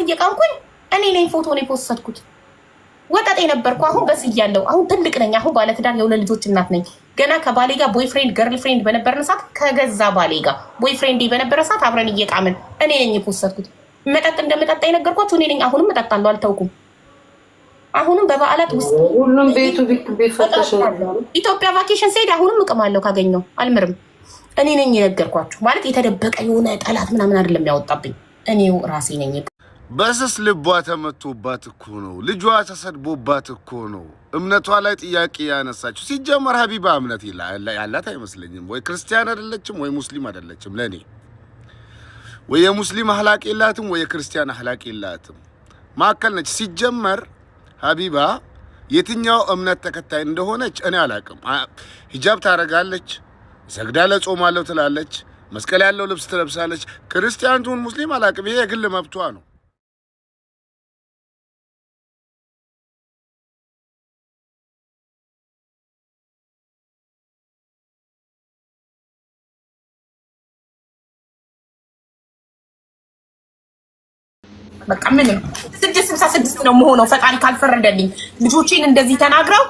በቃላት እየቃምኩኝ እኔ ነኝ ፎቶ ነው ፖስትኩት ወጣጤ ነበርኩ አሁን በስያለሁ አሁን ትልቅ ነኝ አሁን ባለ ትዳር የሁለት ልጆች እናት ነኝ ገና ከባሌ ጋር ቦይፍሬንድ ገርልፍሬንድ በነበረን ሰዓት ከገዛ ባሌ ጋር ቦይፍሬንድ በነበረ ሰዓት አብረን እየቃምን እኔ ነኝ ፖስትኩት መጠጥ እንደመጠጣ የነገርኳችሁ እኔ ነኝ አሁንም እጠጣለሁ አልተውኩም አሁንም በበዓላት ውስጥ ሁሉም ቤቱ ቢፈተሽ ኢትዮጵያ ቫኬሽን ሲሄድ አሁንም እቅማለሁ ካገኘው አልምርም እኔ ነኝ የነገርኳችሁ ማለት የተደበቀ የሆነ ጠላት ምናምን አይደለም ያወጣብኝ እኔው ራሴ ነኝ በስስ ልቧ ተመቶባት እኮ ነው ልጇ ተሰድቦባት እኮ ነው እምነቷ ላይ ጥያቄ ያነሳችሁ ሲጀመር ሀቢባ እምነት ያላት አይመስለኝም ወይ ክርስቲያን አይደለችም ወይ ሙስሊም አይደለችም ለኔ ወይ የሙስሊም አህላቅ የላትም ወይ የክርስቲያን አህላቅ የላትም ማከል ነች ሲጀመር ሀቢባ የትኛው እምነት ተከታይ እንደሆነች እኔ አላቅም ሂጃብ ታረጋለች ሰግዳለ ጾማለሁ ትላለች መስቀል ያለው ልብስ ትለብሳለች ክርስቲያን ትሁን ሙስሊም አላቅም ይሄ የግል መብቷ ነው በቃ ምንም 666 ነው መሆነው ፈጣሪ ካልፈረደልኝ ልጆቼን እንደዚህ ተናግረው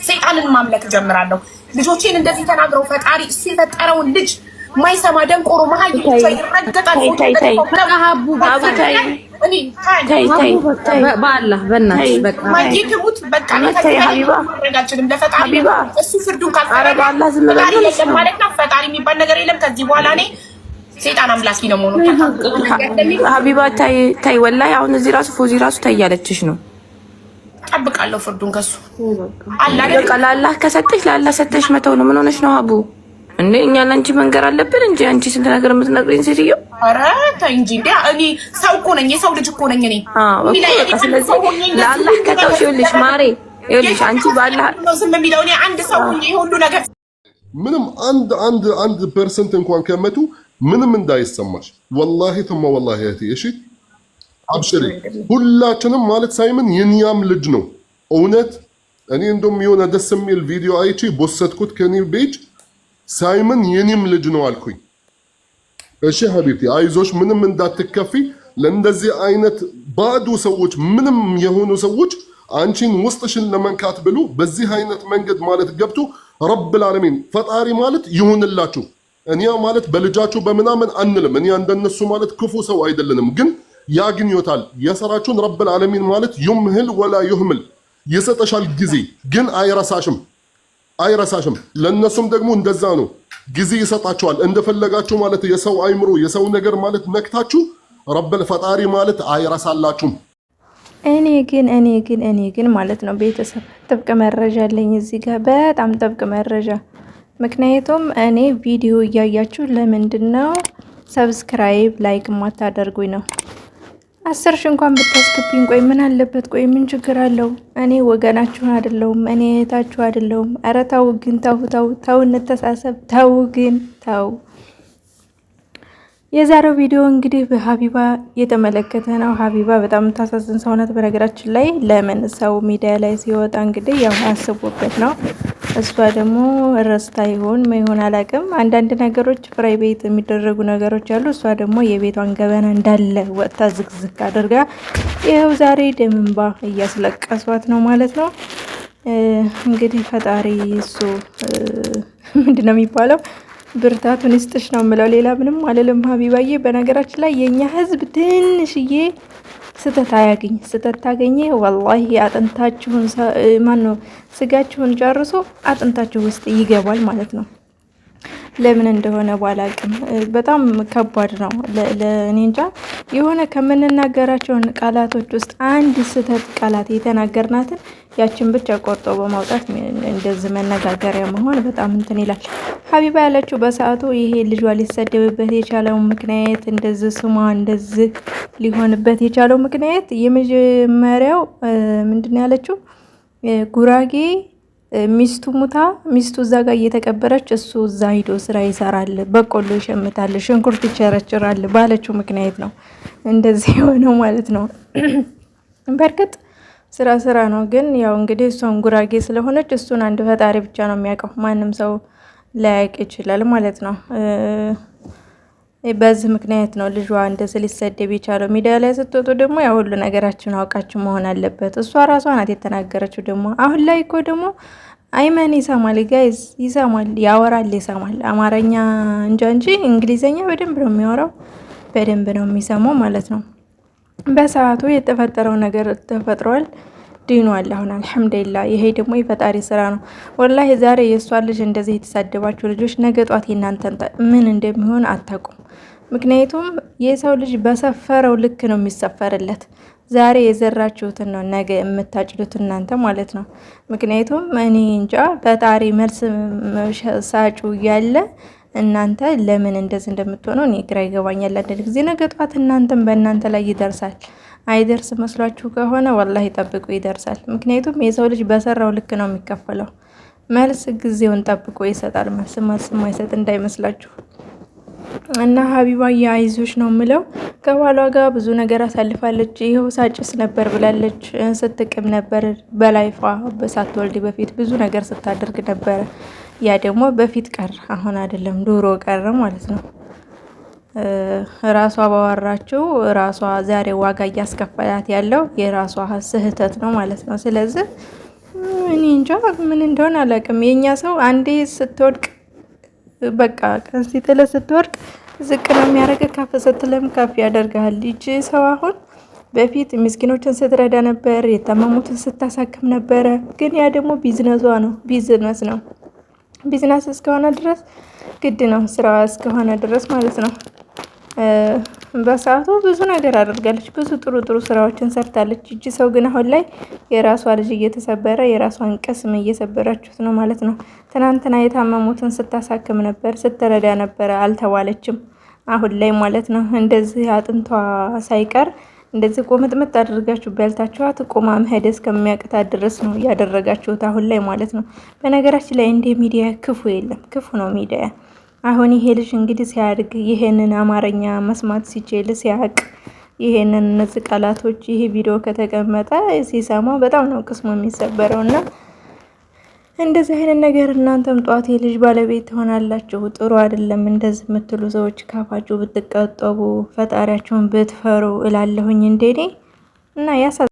ሰይጣንን ማምለክ ጀምራለሁ ልጆቼን እንደዚህ ተናግረው ፈጣሪ እሱ የፈጠረውን ልጅ ማይሰማ ደንቆሮ መሀል ይረገጣል ሀቡ በአላህ በእናትሽ በቃ ማይቱት በቃ ለፈጣሪ እሱ ፍርዱን ካልፈረደ ማለት ነው ፈጣሪ የሚባል ነገር የለም ከዚህ በኋላ እኔ ሰይጣን አምላኪ ነው ሞኖ ሀቢባ ታይ ወላሂ አሁን እዚህ ራሱ ፎዚ ራሱ ታያለችሽ ነው ጠብቃለሁ ፍርዱን ከሱ አላህ ከሰጠሽ ለአላህ ሰጠሽ መተው ነው ምን ሆነሽ ነው ሀቡ እንዴ እኛ ላንቺ መንገር አለብን እንጂ አንቺ ስንት ነገር የምትነግሪኝ ሴትዮ ኧረ ተይ እንጂ እንዴ እኔ ሰው እኮ ነኝ የሰው ልጅ እኮ ነኝ እኔ ስለዚህ ለአላህ ከተውሽ ይኸውልሽ ማሬ ይኸውልሽ አንቺ ባላህ ነው ዝም የሚለው እኔ አንድ ሰው ይሄ ሁሉ ነገር ምንም አንድ ፐርሰንት እንኳን ከመቱ ምንም እንዳይሰማሽ ወላሂ ተማ ወላሂ እህቴ እሺ አብሽሪ ሁላችንም ማለት ሳይመን የኒያም ልጅ ነው እውነት እኔ እንደውም የሆነ ደስ የሚል ቪዲዮ አይቼ ቦሰትኩት ከኔ ቤጅ ሳይመን የኒም ልጅ ነው አልኩኝ እሺ ሀቢብቲ አይዞሽ ምንም እንዳትከፊ ለእንደዚህ አይነት ባዶ ሰዎች ምንም የሆኑ ሰዎች አንቺን ውስጥሽን ለመንካት ብሉ በዚህ አይነት መንገድ ማለት ገብቶ ረብ العالمين ፈጣሪ ማለት ይሁንላችሁ እኛ ማለት በልጃችሁ በመናመን አንልም እኛ እንደነሱ ማለት ክፉ ሰው አይደለንም ግን ያግኝዮታል የሰራችሁን ረብ العالمين ማለት ይምህል ወላ ይህምል ይሰጠሻል ጊዜ ግን አይረሳሽም ለነሱም ደግሞ እንደዛ ነው ጊዜ ይሰጣቸዋል እንደፈለጋችሁ ማለት የሰው አይምሮ የሰው ነገር ማለት ነክታችሁ ረብ ፈጣሪ ማለት አይረሳላችሁም እኔ ግን ማለት ነው ቤተሰብ ጥብቅ መረጃ አለኝ እዚህ ጋር በጣም ጥብቅ መረጃ ምክንያቱም እኔ ቪዲዮ እያያችሁ ለምንድነው ሰብስክራይብ ላይክ ማታደርጉኝ ነው 10 ሺህ እንኳን ብታስገቡኝ ቆይ ምን አለበት ቆይ ምን ችግር አለው እኔ ወገናችሁ አይደለሁም እኔ እህታችሁ አይደለሁም ኧረ ተው ግን ተው እንተሳሰብ ተው የዛሬው ቪዲዮ እንግዲህ በሀቢባ የተመለከተ ነው ሀቢባ በጣም ታሳዝን ሰው ናት በነገራችን ላይ ለምን ሰው ሚዲያ ላይ ሲወጣ እንግዲህ ያው አስቦበት ነው እሷ ደግሞ ረስታ ይሆን ማይሆን አላቅም አንዳንድ ነገሮች ፕራይቬት የሚደረጉ ነገሮች አሉ እሷ ደግሞ የቤቷን ገበና እንዳለ ወጣ ዝግዝግ አድርጋ ይሄው ዛሬ ደምንባ እያስለቀሷት ነው ማለት ነው እንግዲህ ፈጣሪ እሱ ምንድነው የሚባለው ብርታቱን ይስጥሽ ነው የምለው ሌላ ምንም አልልም ሀቢባዬ በነገራችን ላይ የኛ ህዝብ ትንሽዬ ስተት ታገኘ ወላሂ አጥንታችሁን ማን ነው ስጋችሁን ጨርሶ አጥንታችሁ ውስጥ ይገባል ማለት ነው ለምን እንደሆነ ባላቅም በጣም ከባድ ነው ለኔ እንጃ የሆነ ከመነናገራቸው ቃላቶች ውስጥ አንድ ስተት ቃላት የተናገርናትን ያችን ብቻ ቆርጦ በማውጣት እንደዚህ መነጋገሪያ መሆን በጣም እንትን ይላል ሀቢባ ያለችው በሰዓቱ ይሄ ልጇ ሊሰደብበት የቻለው ምክንያት እንደዚህ ስሟ እንደዚህ ሊሆንበት የቻለው ምክንያት የመጀመሪያው ምንድነው ያለችው ጉራጌ ሚስቱ ሙታ ሚስቱ እዛ ጋር እየተቀበረች እሱ እዛ ሄዶ ስራ ይሰራል በቆሎ ይሸምታል ሽንኩርት ይቸረችራል ባለችው ምክንያት ነው እንደዚህ የሆነው ማለት ነው በርግጥ ስራ ነው ግን ያው እንግዲህ እሷን ጉራጌ ስለሆነች እሱን አንድ ፈጣሪ ብቻ ነው የሚያውቀው ማንም ሰው ላያውቅ ይችላል ማለት ነው በዚህ ምክንያት ነው ልጇ እንደዚህ ሊሰደብ የቻለው። ሚዲያ ላይ ስትወጡ ደግሞ ያው ሁሉ ነገራችን አውቃችሁ መሆን አለበት። እሷ ራሷ ናት የተናገረችው። ደግሞ አሁን ላይ እኮ ደግሞ አይመን ይሰማል፣ ጋይዝ ይሰማል፣ ያወራል፣ ይሰማል። አማርኛ እንጃ እንጂ እንግሊዘኛ በደንብ ነው የሚያወራው፣ በደንብ ነው የሚሰማው ማለት ነው። በሰዓቱ የተፈጠረው ነገር ተፈጥሯል፣ ድኗል። አሁን አልሐምዱሊላህ። ይሄ ደግሞ የፈጣሪ ስራ ነው። ወላሂ ዛሬ የእሷ ልጅ እንደዚህ የተሳደባችሁ ልጆች ነገ ጧት የእናንተን ምን እንደሚሆን አታውቁም። ምክንያቱም የሰው ልጅ በሰፈረው ልክ ነው የሚሰፈርለት። ዛሬ የዘራችሁትን ነው ነገ የምታጭዱት እናንተ ማለት ነው። ምክንያቱም እኔ እንጃ ፈጣሪ መልስ ሳጩ እያለ እናንተ ለምን እንደዚህ እንደምትሆነው እኔ ግራ ይገባኛል። አንዳንድ ጊዜ ነገ ጧት እናንተም በእናንተ ላይ ይደርሳል። አይደርስ መስሏችሁ ከሆነ ወላሂ ጠብቁ፣ ይደርሳል። ምክንያቱም የሰው ልጅ በሰራው ልክ ነው የሚከፈለው። መልስ ጊዜውን ጠብቆ ይሰጣል። መልስ ማይሰጥ እንዳይመስላችሁ። እና ሀቢባዬ አይዞሽ ነው የምለው። ከባሏ ጋር ብዙ ነገር አሳልፋለች። ይኸው ሳጭስ ነበር ብላለች፣ ስትቅም ነበር በላይፏ ሳትወልድ በፊት ብዙ ነገር ስታደርግ ነበረ። ያ ደግሞ በፊት ቀረ፣ አሁን አይደለም ድሮ ቀረ ማለት ነው። ራሷ ባወራችው ራሷ ዛሬ ዋጋ እያስከፈላት ያለው የራሷ ስህተት ነው ማለት ነው። ስለዚህ እኔ እንጃ ምን እንደሆነ አላውቅም። የኛ ሰው አንዴ ስትወድቅ በቃ ቀን ሲጥል ስትወድቅ ዝቅ ነው የሚያደርግ፣ ከፍ ስትልም ከፍ ያደርጋል። ይቺ ሰው አሁን በፊት ምስኪኖችን ስትረዳ ነበር፣ የታመሙትን ስታሳክም ነበረ። ግን ያ ደግሞ ቢዝነሷ ነው፣ ቢዝነስ ነው። ቢዝነስ እስከሆነ ድረስ ግድ ነው፣ ስራዋ እስከሆነ ድረስ ማለት ነው። በሰዓቱ ብዙ ነገር አድርጋለች፣ ብዙ ጥሩ ስራዎችን ሰርታለች። እጅ ሰው ግን አሁን ላይ የራሷ ልጅ እየተሰበረ የራሷን ቅስም እየሰበራችሁት ነው ማለት ነው። ትናንትና የታመሙትን ስታሳክም ነበር፣ ስትረዳ ነበረ፣ አልተዋለችም። አሁን ላይ ማለት ነው እንደዚህ አጥንቷ ሳይቀር እንደዚህ ቆምጥምጥ አድርጋችሁ በልታችኋት ቆማ መሄድ እስከሚያቅታት ድረስ ነው እያደረጋችሁት አሁን ላይ ማለት ነው። በነገራችን ላይ እንደ ሚዲያ ክፉ የለም፣ ክፉ ነው ሚዲያ። አሁን ይሄ ልጅ እንግዲህ ሲያድግ ይሄንን አማርኛ መስማት ሲችል ሲያቅ ይሄንን እነዚህ ቃላቶች ይሄ ቪዲዮ ከተቀመጠ ሲሰማ በጣም ነው ቅስሙ የሚሰበረው። እና እንደዚህ አይነት ነገር እናንተም ጧት የልጅ ባለቤት ትሆናላችሁ። ጥሩ አይደለም። እንደዚህ የምትሉ ሰዎች ካፋችሁ ብትቀጠቡ፣ ፈጣሪያችሁን ብትፈሩ እላለሁኝ እንደኔ እና